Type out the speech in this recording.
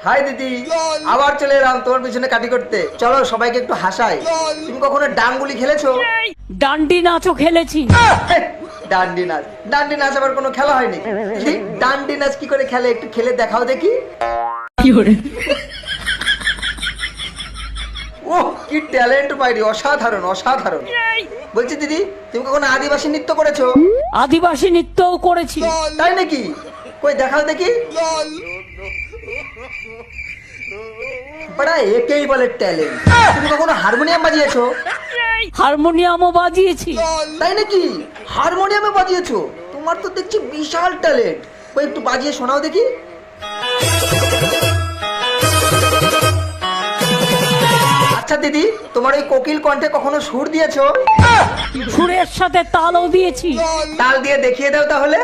High দিদি, আবার চলে এলাম তোমার পিছনে কাটি করতে। চলো সবাইকে একটু হাসাই। তুমি কখনো ডাঙ্গুলি খেলেছো? ডান্ডি নাচও খেলেছি। ডান্ডি নাচ? ডান্ডি নাচ আবার কোনো খেলা হয়নি? ডান্ডি নাচ কি করে খেলে একটু খেলে দেখাও দেখি। ওহ, কি ট্যালেন্ট বাইরে, অসাধারণ অসাধারণ। বলছি দিদি, তুমি কখনো আদিবাসী নৃত্য করেছো? আদিবাসী নৃত্যও করেছি। তাই নাকি? কই দেখাও দেখি। বড়া, একেই বলে ট্যালেন্ট। তুমি কখনো হারমোনিয়াম বাজিয়েছো? হারমোনিয়ামও বাজিয়েছি। তাই নাকি? হারমোনিয়ামে বাজিয়েছো? তোমার তো দেখছি বিশাল ট্যালেন্ট। ওই একটু বাজিয়ে শোনাও দেখি। আচ্ছা দিদি, তোমার ওই কোকিল কণ্ঠে কখনো সুর দিয়েছো? সুরের সাথে তালও দিয়েছি। তাল দিয়ে দেখিয়ে দাও তাহলে।